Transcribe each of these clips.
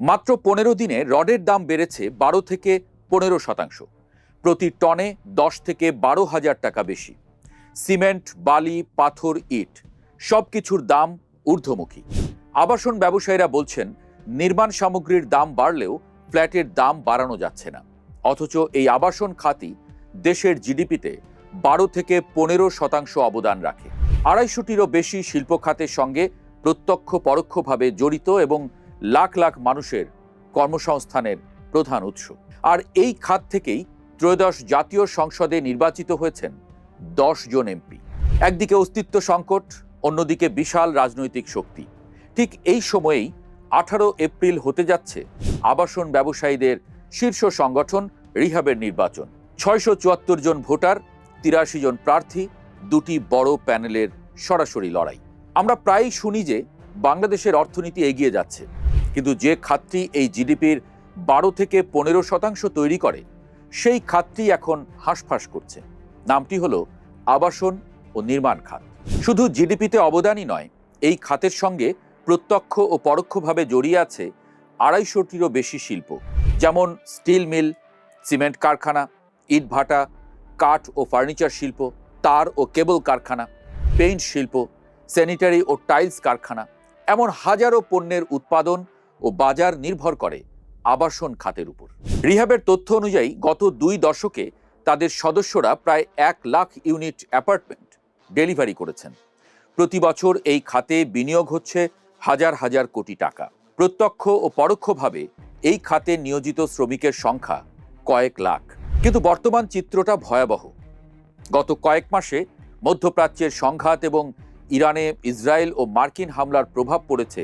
মাত্র 15 দিনে রডের দাম বেড়েছে 12 থেকে 15%। প্রতি টনে 10 থেকে 12,000 টাকা বেশি। সিমেন্ট, বালি, পাথর, ইট সবকিছুর দাম ঊর্ধ্বমুখী। আবাসন ব্যবসায়ীরা বলছেন, নির্মাণ সামগ্রীর দাম বাড়লেও ফ্ল্যাটের দাম বাড়ানো যাচ্ছে না। অথচ এই আবাসন খাতই দেশের জিডিপিতে 12 থেকে 15% অবদান রাখে। 250টিরও বেশি শিল্প খাতের সঙ্গে প্রত্যক্ষ পরোক্ষভাবে জড়িত এবং লাখ লাখ মানুষের কর্মসংস্থানের প্রধান উৎস। আর এই খাত থেকেই ত্রয়োদশ জাতীয় সংসদে নির্বাচিত হয়েছেন 10 জন এমপি। একদিকে অস্তিত্ব সংকট, অন্যদিকে বিশাল রাজনৈতিক শক্তি। ঠিক এই সময়েই 18 এপ্রিল হতে যাচ্ছে আবাসন ব্যবসায়ীদের শীর্ষ সংগঠন রিহাবের নির্বাচন। 674 জন ভোটার, 83 জন প্রার্থী, দুটি বড় প্যানেলের সরাসরি লড়াই। আমরা প্রায়ই শুনি যে বাংলাদেশের অর্থনীতি এগিয়ে যাচ্ছে, কিন্তু যে খাতটি এই জিডিপির 12 থেকে 15% তৈরি করে, সেই খাতটি এখন হাঁসফাঁস করছে। নামটি হলো আবাসন ও নির্মাণ খাত। শুধু জিডিপিতে অবদানই নয়, এই খাতের সঙ্গে প্রত্যক্ষ ও পরোক্ষভাবে জড়িয়ে আছে 250টিরও বেশি শিল্প, যেমন স্টিল মিল, সিমেন্ট কারখানা, ইট ভাটা, কাঠ ও ফার্নিচার শিল্প, তার ও কেবল কারখানা, পেইন্ট শিল্প, স্যানিটারি ও টাইলস কারখানা। এমন হাজারো পণ্যের উৎপাদন ও বাজার নির্ভর করে আবাসন খাতের উপর। রিহাবের তথ্য অনুযায়ী গত 2 দশকে তাদের সদস্যরা প্রায় 1 লাখ ইউনিট অ্যাপার্টমেন্ট ডেলিভারি করেছেন। প্রতি বছর এই খাতে বিনিয়োগ হচ্ছে হাজার হাজার কোটি টাকা। প্রত্যক্ষ ও পরোক্ষভাবে এই খাতে নিয়োজিত শ্রমিকের সংখ্যা কয়েক লাখ। কিন্তু বর্তমান চিত্রটা ভয়াবহ। গত কয়েক মাসে মধ্যপ্রাচ্যের সংঘাত এবং ইরানে ইসরায়েল ও মার্কিন হামলার প্রভাব পড়েছে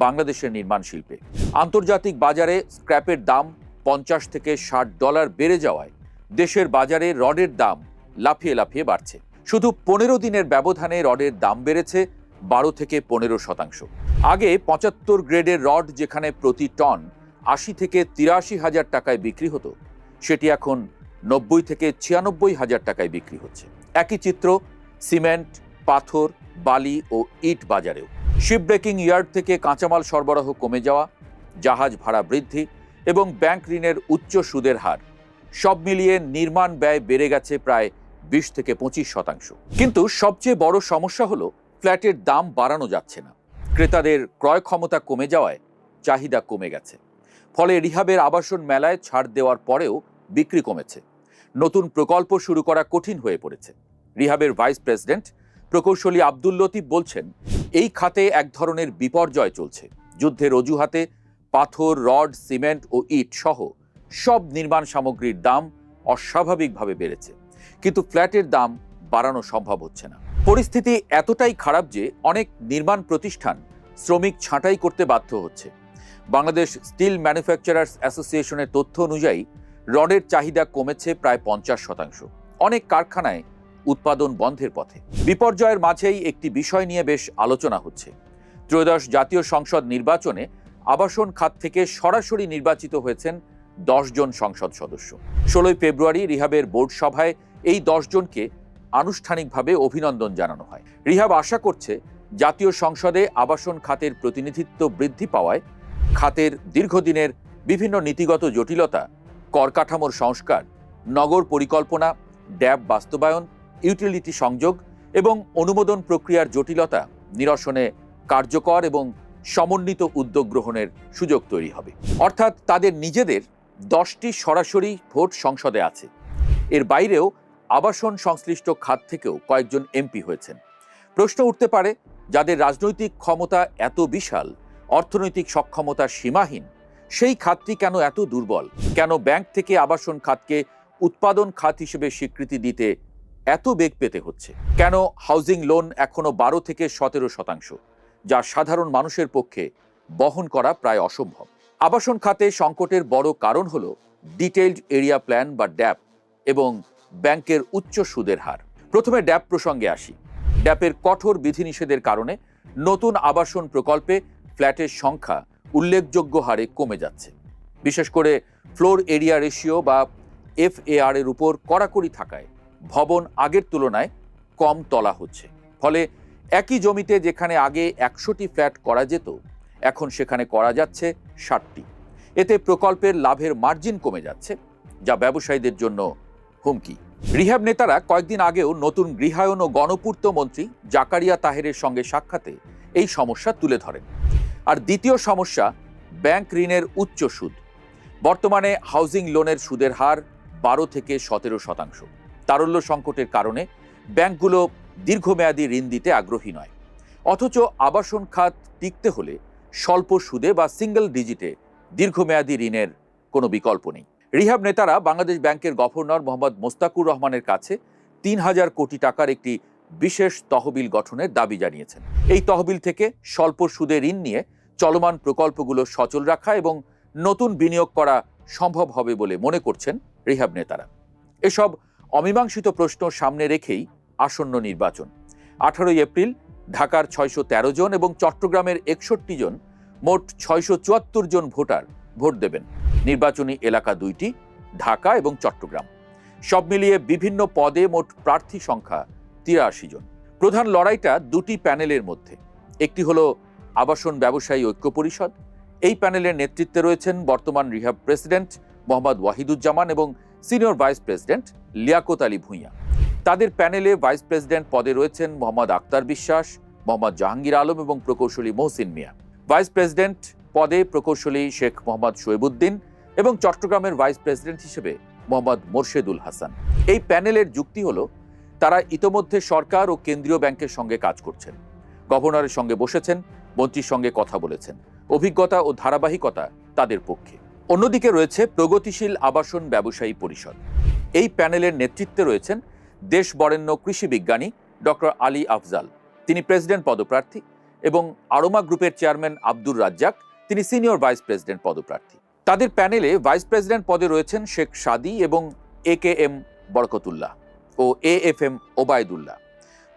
বাংলাদেশের নির্মাণ শিল্পে। আন্তর্জাতিক বাজারে স্ক্র্যাপের দাম $50 থেকে $60 বেড়ে যাওয়ায় দেশের বাজারে রডের দাম লাফিয়ে লাফিয়ে বাড়ছে। শুধু 15 দিনের ব্যবধানে রডের দাম বেড়েছে 12 থেকে 15%। আগে 75 গ্রেডের রড যেখানে প্রতি টন 80 থেকে 83 হাজার টাকায় বিক্রি হতো, সেটি এখন 90 থেকে 96 হাজার টাকায় বিক্রি হচ্ছে। একই চিত্র সিমেন্ট, পাথর, বালি ও ইট বাজারেও। শিপব্রেকিং ইয়ার্ড থেকে কাঁচামাল সরবরাহ কমে যাওয়া, জাহাজ ভাড়া বৃদ্ধি এবং ব্যাংক ঋণের উচ্চ সুদের হার সব মিলিয়ে নির্মাণ ব্যয় বেড়ে গেছে প্রায় 20 থেকে 25%। কিন্তু সবচেয়ে বড় সমস্যা হলো ফ্ল্যাটের দাম বাড়ানো যাচ্ছে না। ক্রেতাদের ক্রয় ক্ষমতা কমে যাওয়ায় চাহিদা কমে গেছে। ফলে রিহাবের আবাসন মেলায় ছাড় দেওয়ার পরেও বিক্রি কমেছে। নতুন প্রকল্প শুরু করা কঠিন হয়ে পড়েছে। রিহাবের ভাইস প্রেসিডেন্ট প্রকৌশলী আব্দুল লতিফ বলছেন, এই খাতে এক ধরনের বিপর্যয় চলছে। যুদ্ধের অজুহাতে পাথর, রড, সিমেন্ট ও ইট সহ সব নির্মাণ সামগ্রীর দাম অস্বাভাবিকভাবে বেড়েছে, কিন্তু ফ্ল্যাটের দাম বাড়ানো সম্ভব হচ্ছে না। পরিস্থিতি এতটাই খারাপ যে অনেক নির্মাণ প্রতিষ্ঠান শ্রমিক ছাঁটাই করতে বাধ্য হচ্ছে। বাংলাদেশ স্টিল ম্যানুফ্যাকচারার্স অ্যাসোসিয়েশনের তথ্য অনুযায়ী রডের চাহিদা কমেছে প্রায় 50%। অনেক কারখানায় উৎপাদন বন্ধের পথে। বিপর্যয়ের মাঝেই একটি বিষয় নিয়ে বেশ আলোচনা হচ্ছে। ত্রয়োদশ জাতীয় সংসদ নির্বাচনে আবাসন খাত থেকে সরাসরি নির্বাচিত হয়েছেন 10 জন সংসদ সদস্য। 16 ফেব্রুয়ারি রিহাবের বোর্ড সভায় এই 10 জনকে আনুষ্ঠানিকভাবে অভিনন্দন জানানো হয়। রিহাব আশা করছে জাতীয় সংসদে আবাসন খাতের প্রতিনিধিত্ব বৃদ্ধি পাওয়ায় খাতের দীর্ঘদিনের বিভিন্ন নীতিগত জটিলতা, কর কাঠামোর সংস্কার, নগর পরিকল্পনা, ড্যাব বাস্তবায়ন, ইউটিলিটি সংযোগ এবং অনুমোদন প্রক্রিয়ার জটিলতা নিরসনে কার্যকর এবং সমন্বিত উদ্যোগ গ্রহণের সুযোগ তৈরি হবে। অর্থাৎ তাদের নিজেদের 10টি সরাসরি ভোট সংসদে আছে। এর বাইরেও আবাসন সংশ্লিষ্ট খাত থেকেও কয়েকজন এমপি হয়েছেন। প্রশ্ন উঠতে পারে, যাদের রাজনৈতিক ক্ষমতা এত বিশাল, অর্থনৈতিক সক্ষমতা সীমাহীন, সেই খাতটি কেন এত দুর্বল? কেন ব্যাংক থেকে আবাসন খাতকে উৎপাদন খাত হিসেবে স্বীকৃতি দিতে এত বেগ পেতে হচ্ছে? কেন হাউজিং লোন এখনো 12 থেকে 17%, যা সাধারণ মানুষের পক্ষে বহন করা প্রায় অসম্ভব? আবাসন খাতে সংকটের বড় কারণ হলো ডিটেইলড এরিয়া প্ল্যান বা ড্যাপ এবং ব্যাংকের উচ্চ সুদের হার। প্রথমে ড্যাপ প্রসঙ্গে আসি। ড্যাপের কঠোর বিধিনিষেধের কারণে নতুন আবাসন প্রকল্পে ফ্ল্যাটের সংখ্যা উল্লেখযোগ্য হারে কমে যাচ্ছে। বিশেষ করে ফ্লোর এরিয়া রেশিও বা FAR এর উপর কড়াকড়ি থাকায় ভবন আগের তুলনায় কম তলা হচ্ছে। ফলে একই জমিতে যেখানে আগে 100টি ফ্ল্যাট করা যেত, এখন সেখানে করা যাচ্ছে 60টি। এতে প্রকল্পের লাভের মার্জিন কমে যাচ্ছে, যা ব্যবসায়ীদের জন্য হুমকি। রিহ্যাব নেতারা কয়েকদিন আগেও নতুন গৃহায়ন ও গণপূর্ত মন্ত্রী জাকারিয়া তাহেরের সঙ্গে সাক্ষাতে এই সমস্যা তুলে ধরেন। আর দ্বিতীয় সমস্যা ব্যাংক ঋণের উচ্চ সুদ। বর্তমানে হাউজিং লোনের সুদের হার 12 থেকে 17%। তারল্য সংকটের কারণে ব্যাংকগুলো দীর্ঘমেয়াদী ঋণ দিতে আগ্রহী নয়। অথচ আবাসন খাত টিকতে হলে স্বল্প সুদে বা সিঙ্গেল ডিজিটে দীর্ঘমেয়াদী ঋণের কোনো বিকল্প নেই। রিহ্যাব নেতারা বাংলাদেশ ব্যাংকের গভর্নর মোহাম্মদ মোস্তাকুর রহমানের কাছে 3000 কোটি টাকার একটি বিশেষ তহবিল গঠনের দাবি জানিয়েছেন। এই তহবিল থেকে স্বল্প সুদে ঋণ নিয়ে চলমান প্রকল্পগুলো সচল রাখা এবং নতুন বিনিয়োগ করা সম্ভব হবে বলে মনে করছেন রিহ্যাব নেতারা। এসব অমীমাংসিত প্রশ্ন সামনে রেখেই আসন্ন নির্বাচন। 18 এপ্রিল ঢাকার 613 জন এবং চট্টগ্রামের 61 জন, মোট 674 জন ভোটার ভোট দেবেন। নির্বাচনী এলাকা দুইটি, ঢাকা এবং চট্টগ্রাম। সব মিলিয়ে বিভিন্ন পদে মোট প্রার্থী সংখ্যা 83 জন। প্রধান লড়াইটা দুটি প্যানেলের মধ্যে। একটি হলো আবাসন ব্যবসায়ী ঐক্য পরিষদ। এই প্যানেলের নেতৃত্বে রয়েছেন বর্তমান রিহ্যাব প্রেসিডেন্ট মোহাম্মদ ওয়াহিদুজ্জামান এবং senior vice president Liaquat Ali Bhuiyan. তাদের প্যানেলে ভাইস প্রেসিডেন্ট পদে রয়েছেন মোহাম্মদ আক্তার বিশ্বাস, মোহাম্মদ জাহাঙ্গীর আলম এবং প্রকৌশলী মহসিন মিয়া। ভাইস প্রেসিডেন্ট পদে প্রকৌশলী শেখ মোহাম্মদ শোয়েবুদ্দিন এবং চট্টগ্রামের ভাইস প্রেসিডেন্ট হিসেবে মোহাম্মদ মোরশেদুল হাসান। এই প্যানেলের যুক্তি হলো তারা ইতোমধ্যে সরকার ও কেন্দ্রীয় ব্যাংকের সঙ্গে কাজ করছেন, গভর্নরের সঙ্গে বসেছেন, মন্ত্রীর সঙ্গে কথা বলেছেন। অভিজ্ঞতা ও ধারাবাহিকতা তাদের পক্ষে। অন্যদিকে রয়েছে প্রগতিশীল আবাসন ব্যবসায়ী পরিষদ। এই প্যানেলের নেতৃত্বে রয়েছেন দেশ বরেণ্য কৃষি বিজ্ঞানী ডক্টর আলী আফজাল, তিনি প্রেসিডেন্ট পদপ্রার্থী, এবং আরোমা গ্রুপের চেয়ারম্যান আব্দুর রাজ্জাক, তিনি সিনিয়র ভাইস প্রেসিডেন্ট পদপ্রার্থী। তাদের প্যানেলে ভাইস প্রেসিডেন্ট পদে রয়েছেন শেখ সাদি এবং AKM বরকতুল্লাহ ও AFM ওবায়দুল্লাহ।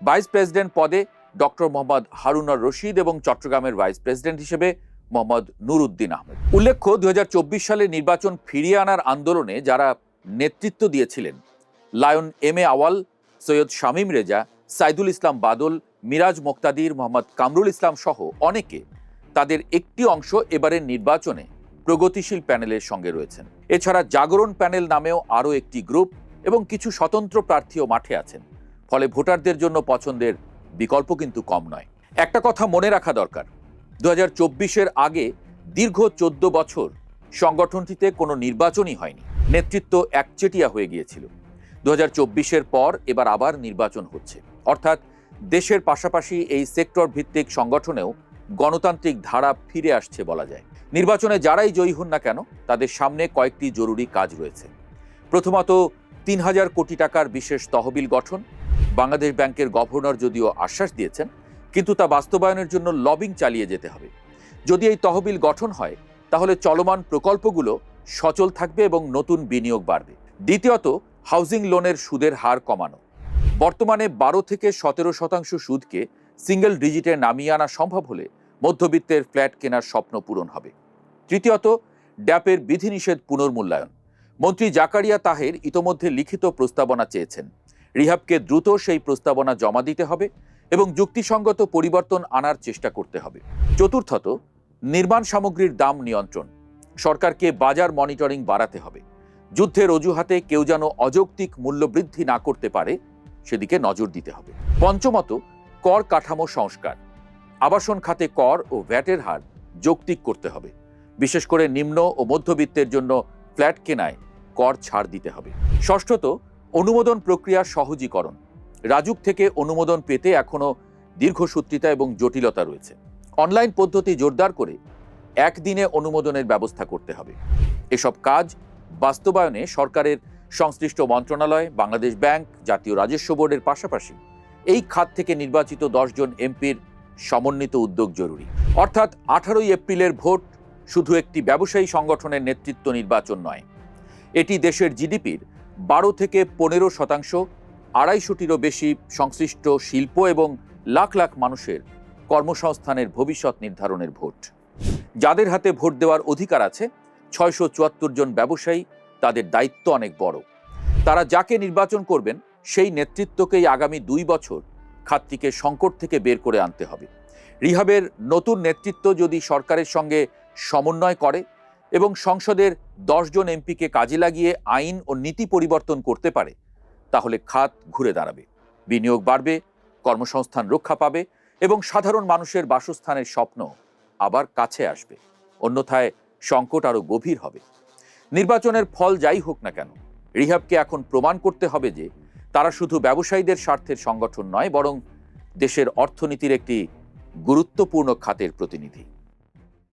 ভাইস প্রেসিডেন্ট পদে ডক্টর মোহাম্মদ হারুনার রশিদ এবং চট্টগ্রামের ভাইস প্রেসিডেন্ট হিসেবে মোহাম্মদ নুরুদ্দিন আহমেদ। উল্লেখ্য, 2024 সালে নির্বাচন ফিরিয়ে আনার আন্দোলনে যারা নেতৃত্ব দিয়েছিলেন, লায়ন MA আওয়াল, সৈয়দ শামীম রেজা, সাইদুল ইসলাম বাদল, মিরাজ মোক্তাদির, মোহাম্মদ কামরুল ইসলাম সহ অনেকে, তাদের একটি অংশ এবারের নির্বাচনে প্রগতিশীল প্যানেলের সঙ্গে রয়েছেন। এছাড়া জাগরণ প্যানেল নামেও আরও একটি গ্রুপ এবং কিছু স্বতন্ত্র প্রার্থীও মাঠে আছেন। ফলে ভোটারদের জন্য পছন্দের বিকল্প কিন্তু কম নয়। একটা কথা মনে রাখা দরকার, 2024-এর আগে দীর্ঘ 14 বছর সংগঠনটিতে কোনো নির্বাচনই হয়নি। নেতৃত্ব একচেটিয়া হয়ে গিয়েছিল। 2024-এর পর এবার আবার নির্বাচন হচ্ছে, অর্থাৎ দেশের পাশাপাশি এই সেক্টর ভিত্তিক সংগঠনেও গণতান্ত্রিক ধারা ফিরে আসছে বলা যায়। নির্বাচনে যারাই জয়ী হন না কেন, তাদের সামনে কয়েকটি জরুরি কাজ রয়েছে। প্রথমত, 3000 কোটি টাকার বিশেষ তহবিল গঠন। বাংলাদেশ ব্যাংকের গভর্নর যদিও আশ্বাস দিয়েছেন, কিন্তু তা বাস্তবায়নের জন্য লবিং চালিয়ে যেতে হবে। যদি এই তহবিল গঠন হয়, তাহলে চলমান প্রকল্পগুলো সচল থাকবে এবং নতুন বিনিয়োগ বাড়বে। দ্বিতীয়ত, হাউজিং লোনের সুদের হার কমানো। বর্তমানে 12 থেকে 17% সুদকে সিঙ্গেল ডিজিটে নামিয়ে আনা সম্ভব হলে মধ্যবিত্তের ফ্ল্যাট কেনার স্বপ্ন পূরণ হবে। তৃতীয়ত, ড্যাপের বিধিনিষেধ পুনর্মূল্যায়ন। মন্ত্রী জাকারিয়া তাহের ইতোমধ্যে লিখিত প্রস্তাবনা চেয়েছেন। রিহ্যাবকে দ্রুত সেই প্রস্তাবনা জমা দিতে হবে এবং যুক্তিসঙ্গত পরিবর্তন আনার চেষ্টা করতে হবে। চতুর্থত, নির্মাণ সামগ্রীর দাম নিয়ন্ত্রণ। সরকারকে বাজার মনিটরিং বাড়াতে হবে। যুদ্ধের অজুহাতে কেউ যেন অযৌক্তিক মূল্য বৃদ্ধি না করতে পারে, সেদিকে নজর দিতে হবে। পঞ্চমত, কর কাঠামো সংস্কার। আবাসন খাতে কর ও ভ্যাটের হার যৌক্তিক করতে হবে। বিশেষ করে নিম্ন ও মধ্যবিত্তের জন্য ফ্ল্যাট কেনায় কর ছাড় দিতে হবে। ষষ্ঠত, অনুমোদন প্রক্রিয়া সহজীকরণ। রাজুক থেকে অনুমোদন পেতে এখনো দীর্ঘসূত্রিতা এবং জটিলতা রয়েছে। অনলাইন পদ্ধতি জোরদার করে একদিনে অনুমোদনের ব্যবস্থা করতে হবে। এসব কাজ বাস্তবায়নে সরকারের সংশ্লিষ্ট মন্ত্রণালয়, বাংলাদেশ ব্যাংক, জাতীয় রাজস্ব বোর্ডের পাশাপাশি এই খাত থেকে নির্বাচিত 10 জন এমপির সমন্বিত উদ্যোগ জরুরি। অর্থাৎ 18 এপ্রিলের ভোট শুধু একটি ব্যবসায়ী সংগঠনের নেতৃত্ব নির্বাচন নয়, এটি দেশের জিডিপির 12 থেকে 15%, 250-টিরও বেশি সংশ্লিষ্ট শিল্প এবং লাখ লাখ মানুষের কর্মসংস্থানের ভবিষ্যৎ নির্ধারণের ভোট। যাদের হাতে ভোট দেওয়ার অধিকার আছে, 674 জন ব্যবসায়ী, তাদের দায়িত্ব অনেক বড়। তারা যাকে নির্বাচন করবেন, সেই নেতৃত্বকেই আগামী 2 বছর খাতটিকে সংকট থেকে বের করে আনতে হবে। রিহ্যাবের নতুন নেতৃত্ব যদি সরকারের সঙ্গে সমন্বয় করে, এবং সংসদের 10 জন এমপিকে কাজে লাগিয়ে আইন ও নীতি পরিবর্তন করতে পারে, তাহলে খাত ঘুরে দাঁড়াবে, বিনিয়োগ বাড়বে, কর্মসংস্থান রক্ষা পাবে এবং সাধারণ মানুষের বাসস্থানের স্বপ্ন আবার কাছে আসবে। অন্যথায় সংকট আরো গভীর হবে। নির্বাচনের ফল যাই হোক না কেন, রিহাবকে এখন প্রমাণ করতে হবে যে তারা শুধু ব্যবসায়ীদের স্বার্থের সংগঠন নয়, বরং দেশের অর্থনীতির একটি গুরুত্বপূর্ণ খাতের প্রতিনিধি।